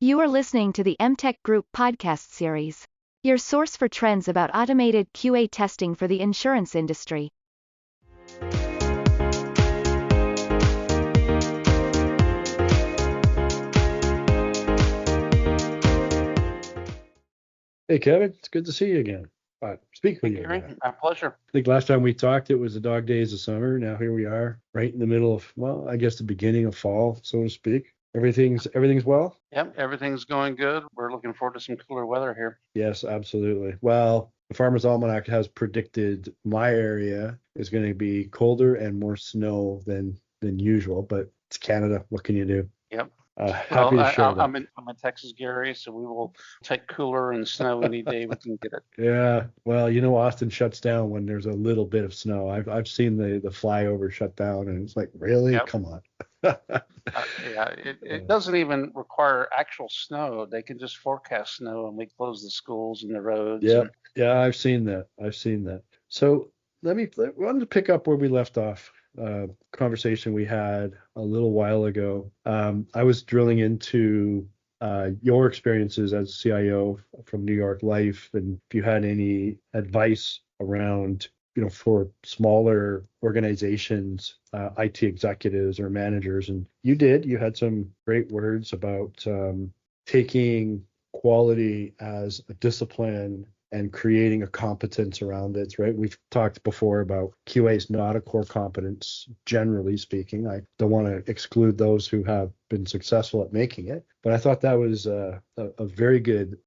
You are listening to the MTech Group podcast series, your source for trends about automated QA testing for the insurance industry. Hey, Kevin, it's good to see you again. Speak with Hey, you Gary, again. my pleasure. I think last time we talked, it was the dog days of summer. Now here we are, right in the middle of, well, I guess the beginning of fall, so to speak. Everything's well? Yep, everything's going good. We're looking forward to some cooler weather here. Yes, absolutely. Well, the Farmer's Almanac has predicted my area is going to be colder and more snow than usual, but it's Canada. What can you do? Yep. Happy Well, to share that. I'm in Texas, Gary, so we will take cooler and snow any day we can get it. Yeah, well, Austin shuts down when there's a little bit of snow. I've seen the flyover shut down, and it's like, really? Yep. Come on. Yeah, it doesn't even require actual snow. They can just forecast snow and we close the schools and the roads. Yeah, yeah, I've seen that. So I wanted to pick up where we left off. Conversation we had a little while ago. I was drilling into your experiences as CIO from New York Life, and if you had any advice around, for smaller organizations, IT executives or managers, and you had some great words about taking quality as a discipline and creating a competence around it, right? We've talked before about QA is not a core competence, generally speaking. I don't want to exclude those who have been successful at making it, but I thought that was a very good,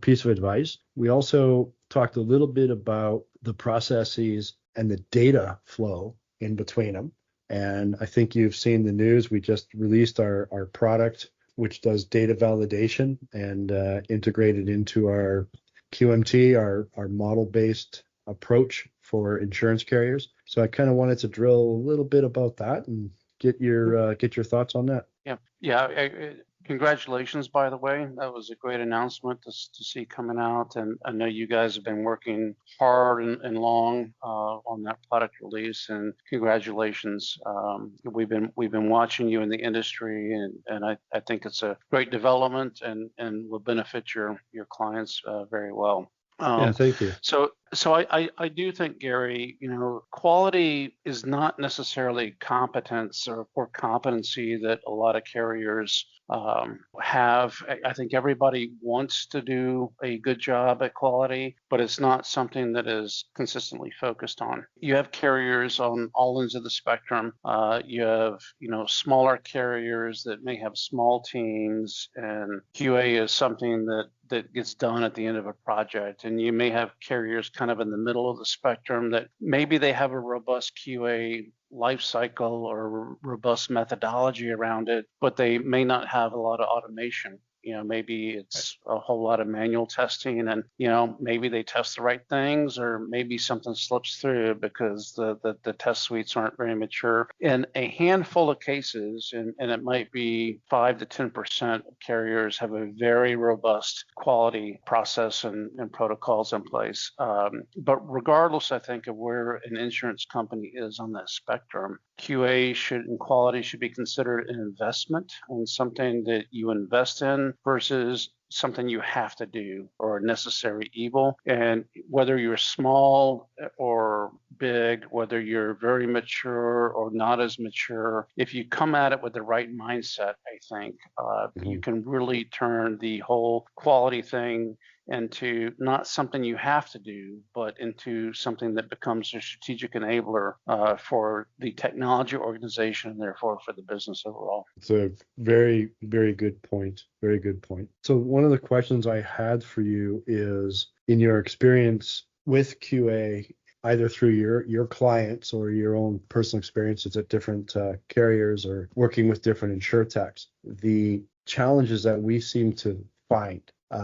piece of advice. We also talked a little bit about the processes and the data flow in between them. And I think you've seen the news. We just released our product, which does data validation and integrated into our QMT, our model-based approach for insurance carriers. So I kind of wanted to drill a little bit about that and get your thoughts on that. Yeah. Congratulations, by the way. That was a great announcement to see coming out, and I know you guys have been working hard and long on that product release. And congratulations. We've been watching you in the industry, and I think it's a great development and will benefit your clients very well. Yeah, thank you. So I do think, Gary, quality is not necessarily competence or core competency that a lot of carriers have. I think everybody wants to do a good job at quality, but it's not something that is consistently focused on. You have carriers on all ends of the spectrum. You have, smaller carriers that may have small teams, and QA is something that gets done at the end of a project. And you may have carriers kind of in the middle of the spectrum that maybe they have a robust QA life cycle or robust methodology around it, but they may not have a lot of automation. Maybe it's a whole lot of manual testing, and maybe they test the right things, or maybe something slips through because the test suites aren't very mature. In a handful of cases, and it might be 5 to 10% of carriers have a very robust quality process and protocols in place. But regardless, I think, of where an insurance company is on that spectrum, QA and quality should be considered an investment and something that you invest in versus something you have to do or a necessary evil. And whether you're small or big, whether you're very mature or not as mature, if you come at it with the right mindset, I think you can really turn the whole quality thing into not something you have to do, but into something that becomes a strategic enabler for the technology organization and therefore for the business overall. It's a very, very good point. Very good point. So one of the questions I had for you is, in your experience with QA, either through your clients or your own personal experiences at different carriers or working with different insurtechs, the challenges that we seem to find,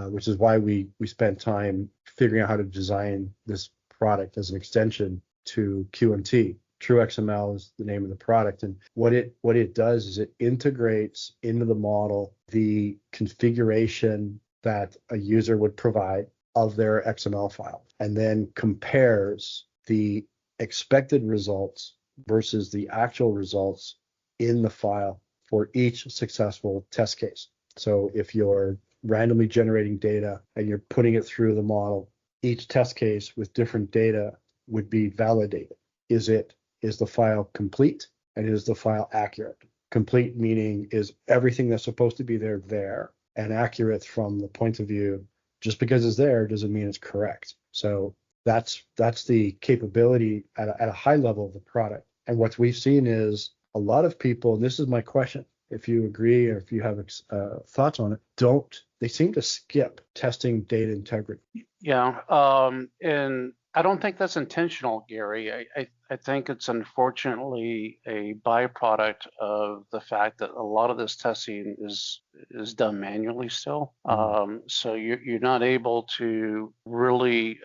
which is why we spent time figuring out how to design this product as an extension to QMT. True XML is the name of the product, and what it does is it integrates into the model the configuration that a user would provide of their XML file, and then compares the expected results versus the actual results in the file for each successful test case. So if you're randomly generating data and you're putting it through the model, each test case with different data would be validated. Is the file complete and is the file accurate? Complete meaning is everything that's supposed to be there, and accurate from the point of view, just because it's there doesn't mean it's correct. So that's the capability at a high level of the product. And what we've seen is a lot of people, and this is my question, if you agree or if you have thoughts on it, they seem to skip testing data integrity. Yeah, and I don't think that's intentional, Gary. I think it's unfortunately a byproduct of the fact that a lot of this testing is done manually still. So you're not able to really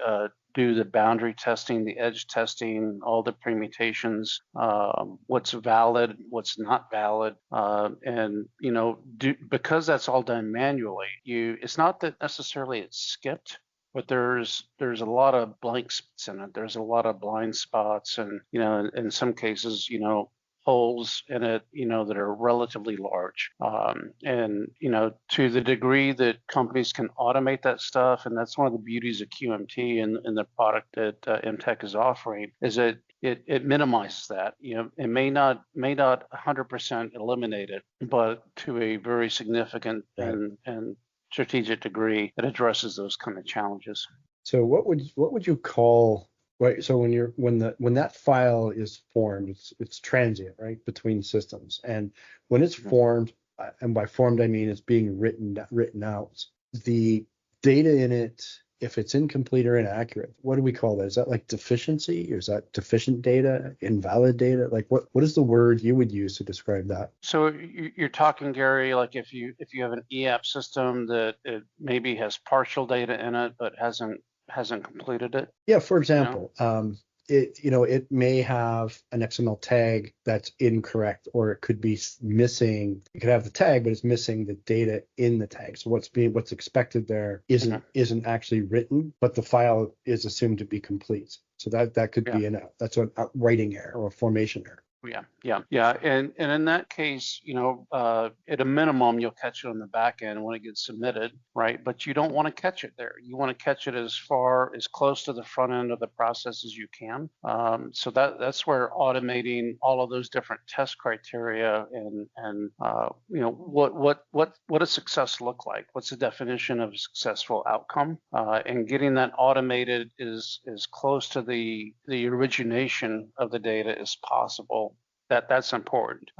do the boundary testing, the edge testing, all the permutations, what's valid, what's not valid, and because that's all done manually. It's not that necessarily it's skipped, but there's a lot of blank spots in it. There's a lot of blind spots, and in some cases, holes in it, that are relatively large. And to the degree that companies can automate that stuff, and that's one of the beauties of QMT and the product that MTech is offering, is that it minimizes that. It may not 100% eliminate it, but to a very significant Right. and strategic degree, it addresses those kind of challenges. So what would you call, right? So when that file is formed, it's transient, right, between systems, and when it's formed, and by formed I mean it's being written out. The data in it, if it's incomplete or inaccurate, what do we call that? Is that like deficiency, or is that deficient data, invalid data? Like what is the word you would use to describe that? So you're talking, Gary, like if you have an EAP system that it maybe has partial data in it but hasn't completed it. Yeah, for example, it may have an XML tag that's incorrect, or it could be missing. It could have the tag, but it's missing the data in the tag. So what's expected there isn't actually written, but the file is assumed to be complete. So that could be that's a writing error or a formation error. Yeah. And in that case, at a minimum, you'll catch it on the back end when it gets submitted, right? But you don't want to catch it there. You want to catch it as close to the front end of the process as you can. So that's where automating all of those different test criteria and what does success look like? What's the definition of a successful outcome? And getting that automated is as close to the origination of the data as possible. That's important.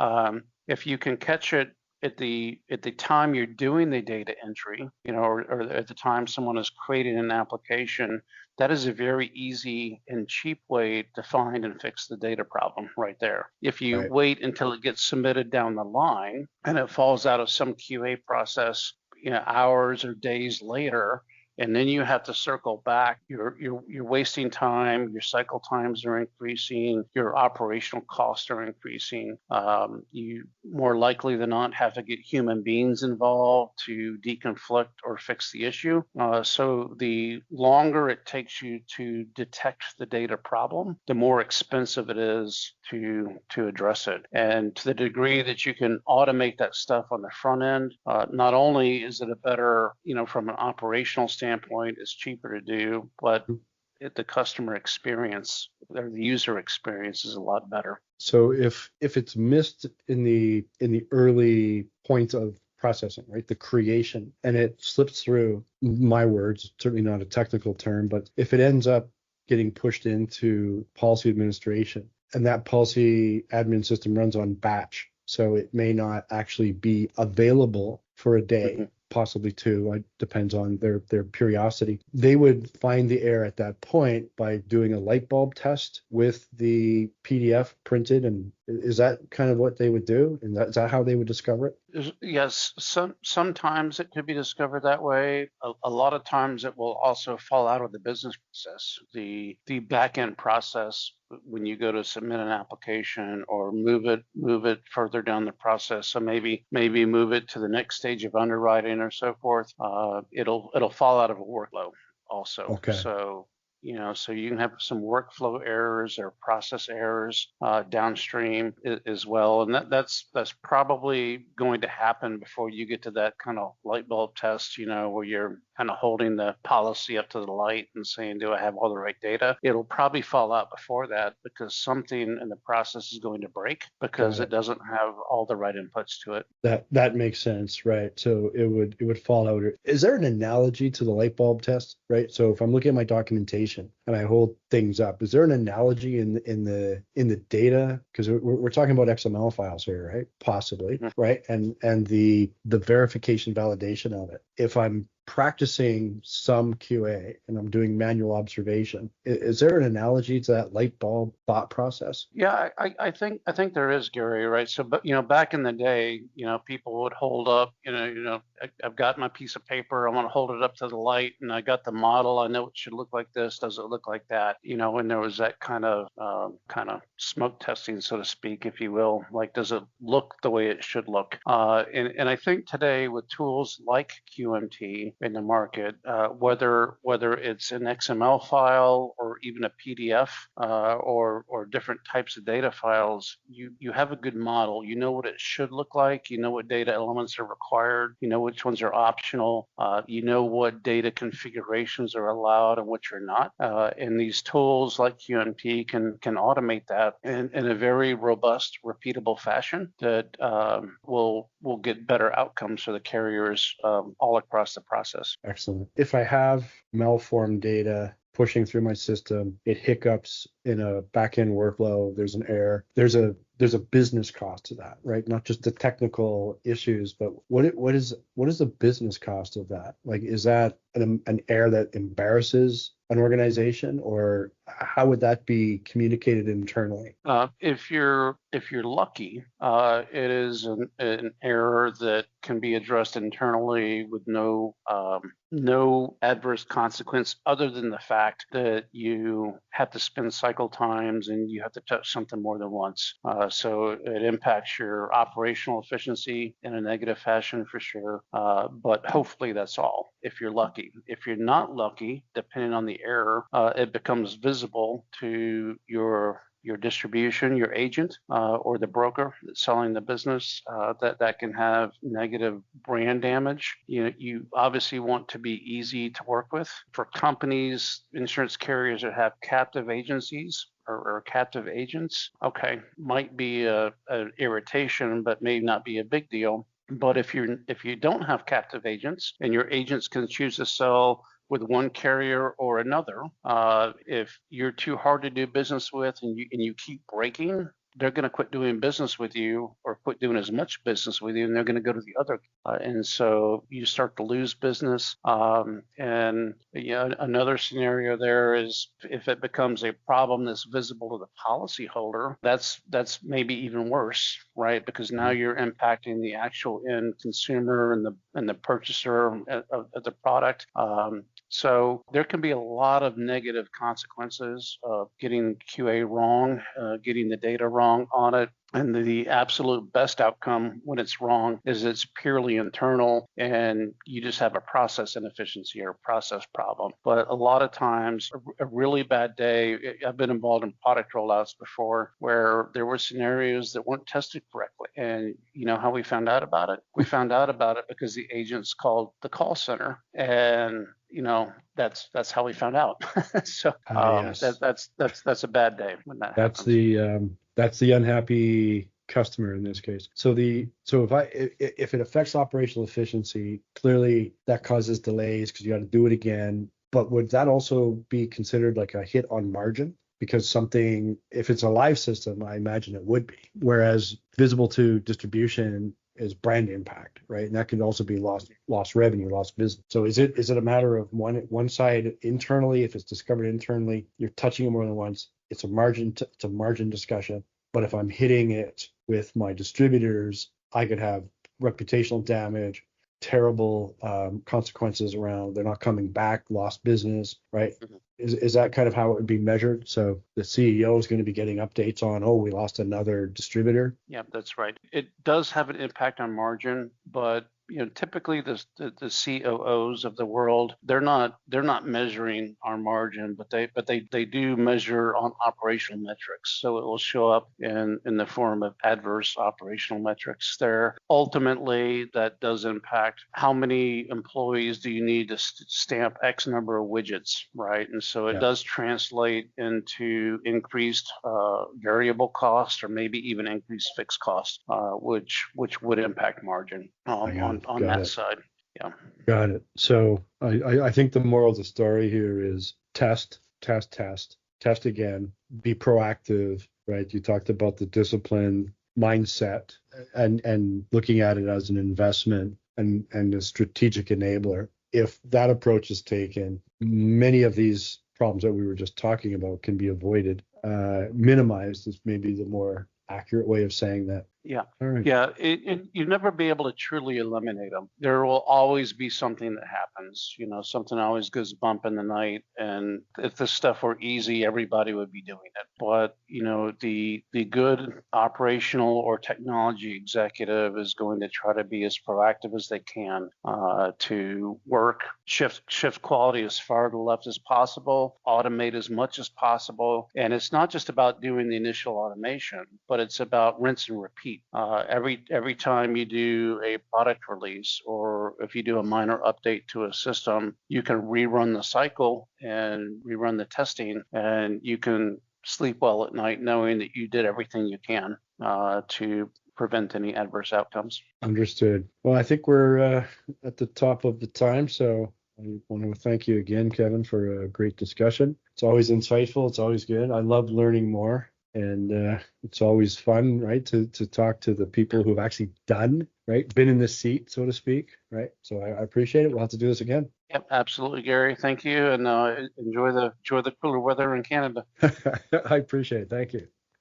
If you can catch it at the time you're doing the data entry, or at the time someone is creating an application, that is a very easy and cheap way to find and fix the data problem right there. If you wait until it gets submitted down the line and it falls out of some QA process, hours or days later, and then you have to circle back, you're wasting time, your cycle times are increasing, your operational costs are increasing. You more likely than not have to get human beings involved to deconflict or fix the issue. So the longer it takes you to detect the data problem, the more expensive it is to address it. And to the degree that you can automate that stuff on the front end, not only is it a better, from an operational standpoint, it's cheaper to do, but the customer experience or the user experience is a lot better. So if it's missed in the early points of processing, right, the creation, and it slips through, my words, certainly not a technical term, but if it ends up getting pushed into policy administration, and that policy admin system runs on batch, so it may not actually be available for a day, possibly two, it depends on their periodicity. They would find the error at that point by doing a light bulb test with the PDF printed. And is that kind of what they would do? And is that how they would discover it? Yes, sometimes it could be discovered that way. A lot of times it will also fall out of the business process, the back end process. When you go to submit an application or move it further down the process, so maybe move it to the next stage of underwriting or so forth, it'll fall out of a workload also. Okay. So So you can have some workflow errors or process errors downstream as well, and that's probably going to happen before you get to that kind of light bulb test, where you're kind of holding the policy up to the light and saying, do I have all the right data? It'll probably fall out before that because something in the process is going to break because it doesn't have all the right inputs to it. That makes sense, right? So it would fall out. Is there an analogy to the light bulb test, right? So if I'm looking at my documentation and I hold things up, is there an analogy in the data? Because we're talking about XML files here, right? Possibly, right? And the verification validation of it. If I'm practicing some QA and I'm doing manual observation, is there an analogy to that light bulb thought process? Yeah, I think there is, Gary, right? So, but back in the day, people would hold up, I've got my piece of paper, I want to hold it up to the light, and I got the model, I know it should look like this, does it look like that? When there was that kind of smoke testing, so to speak, if you will, like, does it look the way it should look? And I think today with tools like QMT in the market, whether it's an XML file or even a PDF, or different types of data files, you have a good model. You know what it should look like. You know what data elements are required. You know which ones are optional. You know what data configurations are allowed and which are not. And these tools like QMT can automate that in a very robust, repeatable fashion that will get better outcomes for the carriers all across the process. Excellent. If I have malformed data pushing through my system, it hiccups in a back-end workflow, there's an error, there's a business cost to that, right? Not just the technical issues, but what is the business cost of that? Like, is that an error that embarrasses an organization, or how would that be communicated internally? If you're lucky, it is an error that can be addressed internally with no adverse consequence other than the fact that you have to spend cycle times and you have to touch something more than once. So it impacts your operational efficiency in a negative fashion for sure. But hopefully that's all, if you're lucky. If you're not lucky, depending on the error, it becomes visible to your distribution, your agent, or the broker that's selling the business, that can have negative brand damage. You obviously want to be easy to work with. For companies, insurance carriers that have captive agencies or captive agents, okay, might be an irritation, but may not be a big deal. But if you don't have captive agents and your agents can choose to sell with one carrier or another, if you're too hard to do business with and you keep breaking, they're going to quit doing business with you or quit doing as much business with you, and they're going to go to the other. And so you start to lose business. And another scenario there is if it becomes a problem that's visible to the policyholder, that's maybe even worse, right? Because now you're impacting the actual end consumer and the purchaser of the product. So there can be a lot of negative consequences of getting QA wrong, getting the data wrong on it. And the absolute best outcome when it's wrong is it's purely internal and you just have a process inefficiency or a process problem. But a lot of times, a really bad day, I've been involved in product rollouts before where there were scenarios that weren't tested correctly. And you know how we found out about it? We found out about it because the agents called the call center, and that's how we found out. So Yes. that's a bad day when that happens. That's the unhappy customer in this case. So if it affects operational efficiency, clearly that causes delays because you got to do it again. But would that also be considered like a hit on margin? Because if it's a live system, I imagine it would be. Whereas visible to distribution is brand impact, right? And that could also be lost revenue, lost business. So is it a matter of one side internally? If it's discovered internally, you're touching it more than once. It's a margin discussion. But if I'm hitting it with my distributors, I could have reputational damage, terrible consequences around they're not coming back, lost business, right? Mm-hmm. Is that kind of how it would be measured? So the CEO is going to be getting updates on, we lost another distributor. Yeah, that's right. It does have an impact on margin, but typically the COOs of the world, they're not measuring our margin, but they do measure on operational metrics. So it will show up in the form of adverse operational metrics there. Ultimately, that does impact how many employees do you need to stamp X number of widgets, right? And so it does translate into increased variable cost, or maybe even increased fixed cost, which would impact margin on that side. Yeah. Got it. So I think the moral of the story here is test again, be proactive, right? You talked about the discipline mindset and looking at it as an investment and a strategic enabler. If that approach is taken, many of these problems that we were just talking about can be avoided. Minimized is maybe the more accurate way of saying that. Yeah. All right. Yeah. You'll never be able to truly eliminate them. There will always be something that happens. Something always goes bump in the night. And if this stuff were easy, everybody would be doing it. But, the good operational or technology executive is going to try to be as proactive as they can to shift quality as far to the left as possible, automate as much as possible. And it's not just about doing the initial automation, but it's about rinse and repeat. Every time you do a product release, or if you do a minor update to a system, you can rerun the cycle and rerun the testing, and you can sleep well at night knowing that you did everything you can to prevent any adverse outcomes. Understood. Well, I think we're at the top of the time, so I want to thank you again, Kevin, for a great discussion. It's always insightful. It's always good. I love learning more. And it's always fun, right, to talk to the people who've actually done, right, been in this seat, so to speak, right? So I appreciate it. We'll have to do this again. Yep, absolutely, Gary. Thank you, and enjoy the cooler weather in Canada. I appreciate it. Thank you.